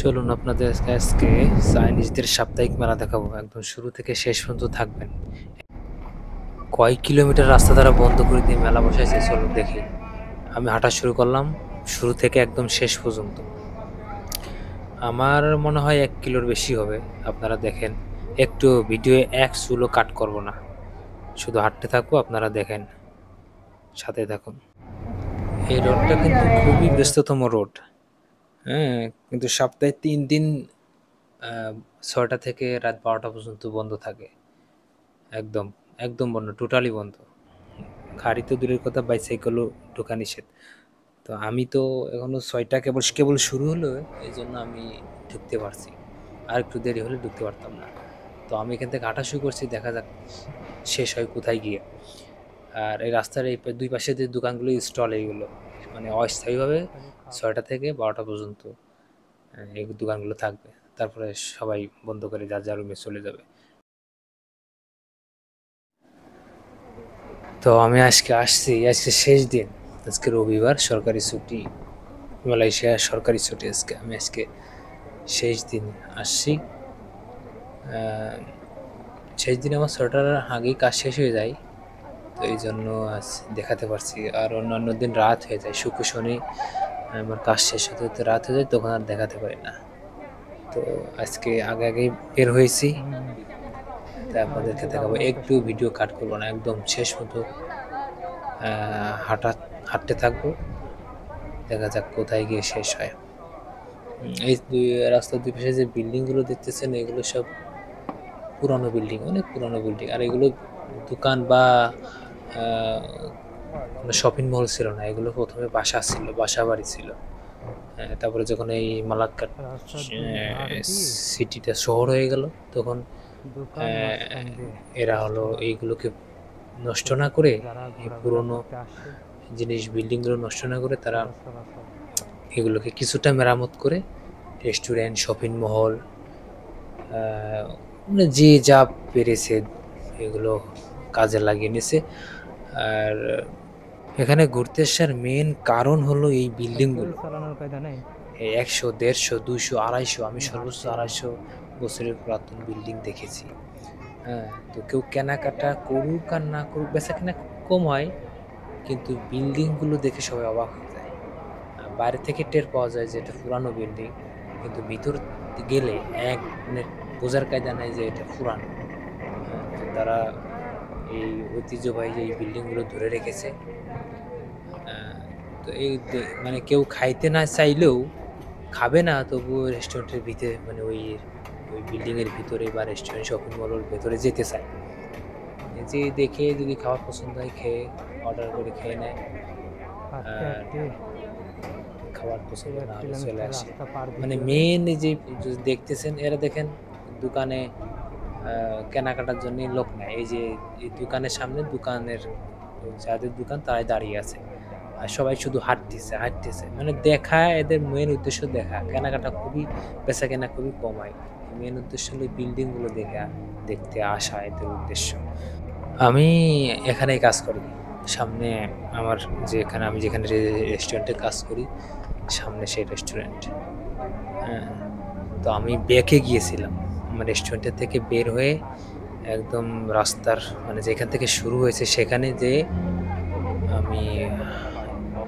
চলুন আপনাদের আজকে চাইনিজদের সাপ্তাহিক মেলা দেখাবো। একদম শুরু থেকে শেষ পর্যন্ত থাকবেন। কয়েক কিলোমিটার রাস্তা তারা বন্ধ করে দিয়ে মেলা বসাইছে, চলুন দেখি। আমি হাঁটা শুরু করলাম শুরু থেকে একদম শেষ পর্যন্ত। আমার মনে হয় 1 কিলোর বেশি হবে। আপনারা দেখেন, একটু ভিডিও এক চুলও কাট করব না, শুধু হাঁটতে থাকবো, আপনারা দেখেন, সাথে থাকুন। এই রোডটা কিন্তু খুবই ব্যস্ততম রোড। হ্যাঁ, কিন্তু সপ্তাহে 3 দিন 6টা থেকে রাত 12টা পর্যন্ত বন্ধ থাকে। একদম, একদম বন্ধ, টোটালি বন্ধ। গাড়ি তো দূরের কথা, বাইসাইকেলও ঢোকা নিষেধ। তো আমি তো এখনো 6টা কেবল শুরু হলো, এইজন্য আমি ঢুকতে পারছি। আর একটু দেরি হলে ঢুকতে পারতাম না। তো আমি এখান থেকে হাঁটা শুরু করছি, দেখা যাক শেষ হয় কোথায় গিয়ে। আর এই রাস্তার এই 2 পাশে যে দোকানগুলো স্টল, এইগুলো মানে অস্থায়ীভাবে 6টা থেকে 12টা পর্যন্ত এই দোকানগুলো থাকবে। তারপরে সবাই বন্ধ করে যার যার রুমে চলে যাবে। তো আমি আজকে আসছি, আজকে শেষ দিন। আজকে রবিবার, সরকারি ছুটি, মালয়েশিয়া সরকারি ছুটি আজকে। আমি আজকে শেষ দিন আসছি। শেষ দিন আমার 6টার আগেই কাজ শেষ হয়ে যায়, তো এই জন্য আজ দেখাতে পারছি। আর অন্যান্য দিন রাত হয়ে যায়, শুক্র শনি আমার কাজ শেষ হতে হতে রাত হয়ে যায়, তখন আর দেখাতে পারি না। তো আজকে আগেই বের হয়েছি, তাই আপনাদেরকে দেখাবো। একটু ভিডিও কাট করবো না, একদম শেষ মতো হাঁটা হাঁটতে থাকবো, দেখা যাক কোথায় গিয়ে শেষ হয়। এই রাস্তার 2 পাশে যে বিল্ডিংগুলো দেখতেছেন, এগুলো সব পুরানো বিল্ডিং, অনেক পুরানো বিল্ডিং। আর এগুলো দোকান বা কোনো শপিং মল ছিল না, এগুলো প্রথমে বাসা ছিল, বাসা বাড়ি ছিল। তারপরে যখন এই মালাক্কাট সিটিটা শহর হয়ে গেল, তখন এরা হলো এইগুলোকে নষ্ট না করে, এই পুরনো জিনিস বিল্ডিংগুলো নষ্ট না করে, তারা এগুলোকে কিছুটা মেরামত করে রেস্টুরেন্ট, শপিং মহল, মানে যে যা পেরেছে এগুলো কাজে লাগিয়ে নিয়েছে। আর এখানে ঘুরতে আসার মেন কারণ হলো এই বিল্ডিংগুলো। 100, 150, 200, 250, আমি সর্বোচ্চ 250 বছরের পুরাতন বিল্ডিং দেখেছি। হ্যাঁ, তো কেউ কেনাকাটা করুক আর না করুক, বেচাকেনা কম হয়, কিন্তু বিল্ডিংগুলো দেখে সবাই অবাক হয়ে যায়। বাইরে থেকে টের পাওয়া যায় যে এটা পুরানো বিল্ডিং, কিন্তু ভিতর গেলে মানে বোঝার কায়দা নাই যে এটা পুরানো। তো তারা এই ঐতিহ্যবাহী এই বিল্ডিংগুলো ধরে রেখেছে। তো এই মানে কেউ খাইতে না চাইলেও খাবে না, তবুও রেস্টুরেন্টের ভিতরে, মানে ওই বিল্ডিংয়ের ভিতরে বা রেস্টুরেন্ট, শপিং মলের ভেতরে যেতে চায়। যে দেখে যদি খাবার পছন্দ হয়, খেয়ে অর্ডার করে খেয়ে নেয়। আর খাবার পছন্দ না হলে চলে আসে। মানে মেন এই যে দেখতেছেন, এরা দেখেন দোকানে কেনাকাটার জন্য লোক নেয়। এই যে এই দোকানের সামনে, দোকানের যাদের দোকান তারাই দাঁড়িয়ে আছে, আর সবাই শুধু হাঁটতেছে, মানে দেখা, এদের মেন উদ্দেশ্য দেখা। কেনাকাটা খুবই, বেচা কেনা খুবই কম হয়। মেন উদ্দেশ্য হলো বিল্ডিংগুলো দেখতে আসা এদের উদ্দেশ্য। আমি এখানেই কাজ করি, সামনে আমার আমি যেখানে রেস্টুরেন্টে কাজ করি, সামনে সেই রেস্টুরেন্ট। হ্যাঁ, তো আমি ব্যাকে গিয়েছিলাম, আমার রেস্টুরেন্টের থেকে বের হয়ে একদম রাস্তার, মানে যেখান থেকে শুরু হয়েছে সেখানে যেয়ে আমি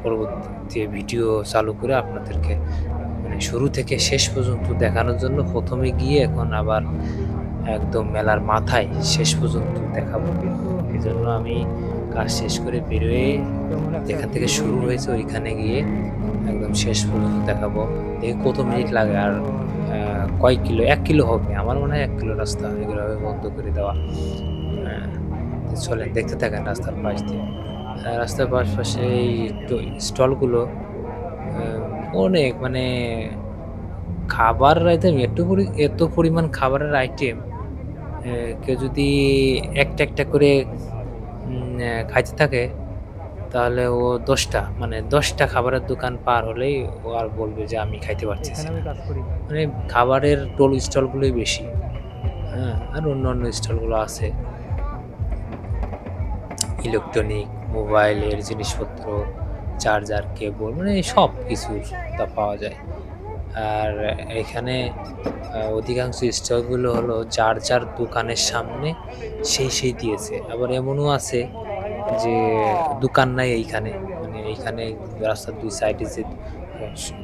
পরবর্তীতে ভিডিও চালু করে আপনাদেরকে মানে শুরু থেকে শেষ পর্যন্ত দেখানোর জন্য প্রথমে গিয়ে এখন আবার একদম মেলার মাথায় শেষ পর্যন্ত দেখাবো। এই জন্য আমি কাজ শেষ করে বেরোয়ে যেখান থেকে শুরু হয়েছে ওইখানে গিয়ে একদম শেষ পর্যন্ত দেখাবো। দেখি কত মিনিট লাগে, আর কয় কিলো, 1 কিলো হবে আমার মনে হয়, 1 কিলো রাস্তা এগুলো বন্ধ করে দেওয়া। চলেন দেখতে থাকেন রাস্তার পাশ দিয়ে। রাস্তার পাশে এই স্টলগুলো অনেক, মানে খাবার আইটেম, এত পরিমাণ খাবারের আইটেম, কেউ যদি একটা করে খাইতে থাকে, তাহলে ও 10টা, মানে 10টা খাবারের দোকান পার হলেই ও আর বলবে যে আমি খাইতে পারতেছি না। মানে খাবারের স্টলগুলোই বেশি। হ্যাঁ, আর অন্যান্য স্টলগুলো আছে ইলেকট্রনিক, মোবাইলের জিনিসপত্র, চার্জার, কেবল, মানে সব কিছুর তা পাওয়া যায়। আর এখানে অধিকাংশ স্টলগুলো হলো যার দোকানের সামনে সেই দিয়েছে। আবার এমনও আছে যে দোকান নাই এইখানে। মানে এইখানে রাস্তার ২ সাইডে যে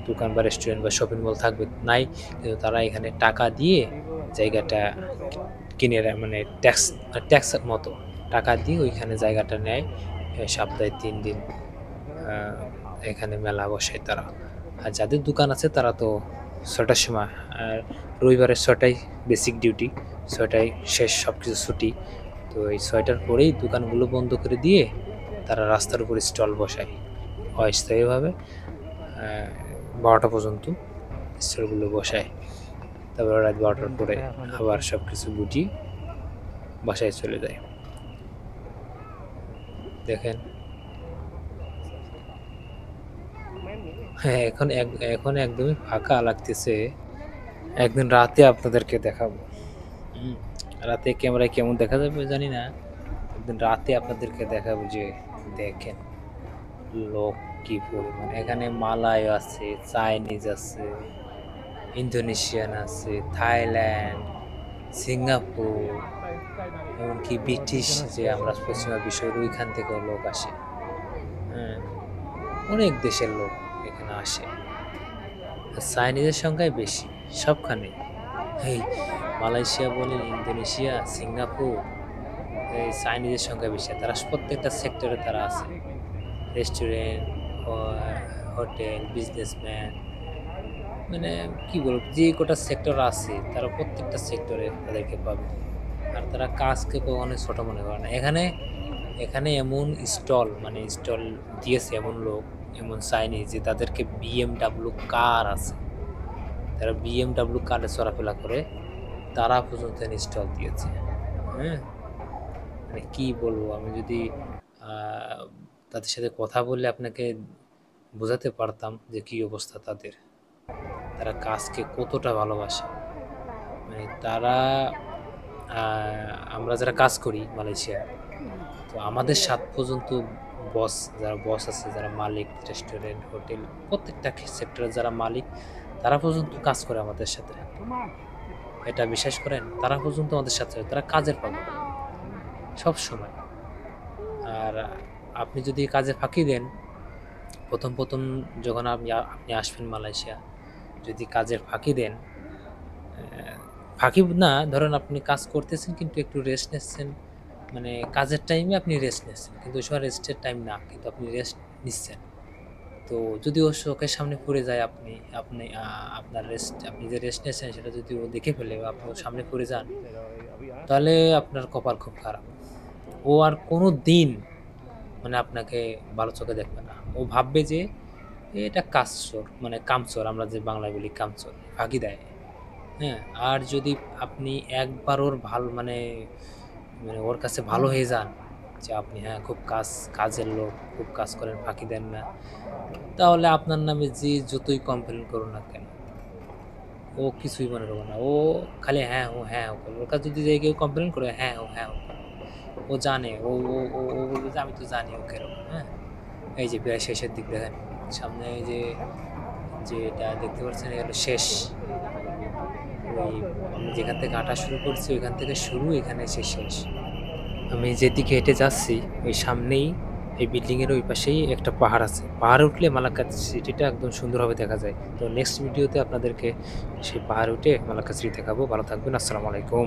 দোকান বা রেস্টুরেন্ট বা শপিং মল থাকবে নাই। কিন্তু তারা এখানে টাকা দিয়ে জায়গাটা কিনে মানে ট্যাক্সের মতো টাকা দিয়ে ওইখানে জায়গাটা নেয়। সপ্তাহে ৩ দিন আ এখানে মেলা বসায় তারা। আর যাদের দোকান আছে তারা তো ৬টার সময়, আর রবিবারের ৬টায় বেসিক ডিউটি, ৬টায় শেষ সবকিছু ছুটি। তো এই ৬টার পরেই দোকানগুলো বন্ধ করে দিয়ে তারা রাস্তার উপরে স্টল বসায় অস্থায়ীভাবে। ১২টা পর্যন্ত স্টলগুলো বসায়। তারপরে রাত ১২টার পরে আবার সবকিছু গুটিয়ে বাসায় চলে যায়। দেখেন হ্যাঁ, এখন একদমই ফাঁকা লাগতেছে। একদিন রাতে আপনাদেরকে দেখাবো। হুম, রাতে ক্যামেরায় কেমন দেখা যাবে জানি না। একদিন রাতে আপনাদেরকে দেখাবো যে দেখেন লোক কি পরিমাণ। এখানে মালয় আছে, চাইনিজ আছে, ইন্দোনেশিয়ান আছে, থাইল্যান্ড, সিঙ্গাপুর, এমনকি ব্রিটিশ যে আমরা পশ্চিমা বিশ্বের ওইখান থেকেও লোক আসে। হ্যাঁ, অনেক দেশের লোক এখানে আসে। চাইনিজের সংখ্যাই বেশি সবখানে। এই মালয়েশিয়া বলেন, ইন্দোনেশিয়া, সিঙ্গাপুর, এই চাইনিজের সংখ্যা বেশি। তারা প্রত্যেকটা সেক্টরে তারা আছে। রেস্টুরেন্ট, হোটেল, বিজনেসম্যান, মানে কি বলব, যে কটা সেক্টর আছে তারা প্রত্যেকটা সেক্টরে তাদেরকে পাবে। আর তারা কাজকে কখনো ছোট মনে করে না। এখানে এমন স্টল দিয়েছে এমন লোক, এমন চাইনিজ যে তাদেরকে BMW কার আছে। তারা BMW কারে চলাফেরা করে, তারা পর্যন্ত স্টল দিয়েছে। হ্যাঁ? মানে কি বলবো, আমি যদি আ তাদের সাথে কথা বলে আপনাকে বোঝাতে পারতাম যে কি অবস্থা তাদের। তারা কাজকে কতটা ভালোবাসে। মানে তারা আ আমরা যারা কাজ করি মালয়েশিয়ায়, তো আমাদের সাথ পর্যন্ত যারা বস আছে, যারা মালিক, রেস্টুরেন্ট, হোটেল, প্রত্যেকটা সেক্টরের যারা মালিক, তারা পর্যন্ত কাজ করে আমাদের সাথে। এটা বিশ্বাস করেন? তারা পর্যন্ত আমাদের সাথে, তারা কাজের পাগল সবসময়। আর আপনি যদি কাজে ফাঁকি দেন, ১ম যখন আপনি আসবেন মালয়েশিয়া, যদি কাজের ফাঁকি দেন, ফাঁকি না, ধরেন আপনি কাজ করতেছেন কিন্তু একটু রেস্ট নিচ্ছেন, মানে কাজের টাইমে আপনি রেস্ট নিচ্ছেন, কিন্তু ওই সময় রেস্টের টাইম না, কিন্তু আপনি রেস্ট নিচ্ছেন। তো যদি ও চোখের সামনে পড়ে যায়, আপনি আপনি আপনি যে রেস্ট নিয়েছেন সেটা যদি ও দেখে ফেলে বা আপনার সামনে পড়ে যান, তাহলে আপনার কপাল খুব খারাপ। ও আর কোনোদিন মানে আপনাকে ভালো চোখে দেখবে না। ও ভাববে যে এটা কাজচোর, মানে কামচোর, আমরা যে বাংলায় বলি কামচোর, ফাঁকি দেয়। হ্যাঁ? আর যদি আপনি একবার ওর মানে ওর কাছে ভালো হয়ে যান, যে আপনি হ্যাঁ, খুব কাজের লোক, খুব কাজ করেন, ফাঁকি দেন না, তাহলে আপনার নামে যে যতই কমপ্লেইন করুক না কেন, ও কিছুই মনে করবে না। ও খালি হ্যাঁ, ও করবে। ওর কাছে যদি যেয়ে কেউ কমপ্লেইন করে, হ্যাঁ, ও করবে। ও জানে, ও ও ও ও বলবে যে আমি তো জানি ও কেরকম, হ্যাঁ? এই যে প্রায় শেষের দিক দেখেন। সামনে এই যে এটা দেখতে পাচ্ছেন, এটা হলো শেষ। ওই আমি যেখান থেকে হাঁটা শুরু করছি ওইখান থেকে শুরু, এখানে এসে শেষ। আমি যেদিকে হেঁটে যাচ্ছি ওই সামনেই, এই বিল্ডিং এর ওই পাশেই একটা পাহাড় আছে। পাহাড়ে উঠলে মালাক্কার সিটিটা একদম সুন্দরভাবে দেখা যায়। তো নেক্সট ভিডিওতে আপনাদেরকে সেই পাহাড়ে উঠে মালাক্কার সিটি দেখাবো। ভালো থাকবেন। আসসালামু আলাইকুম।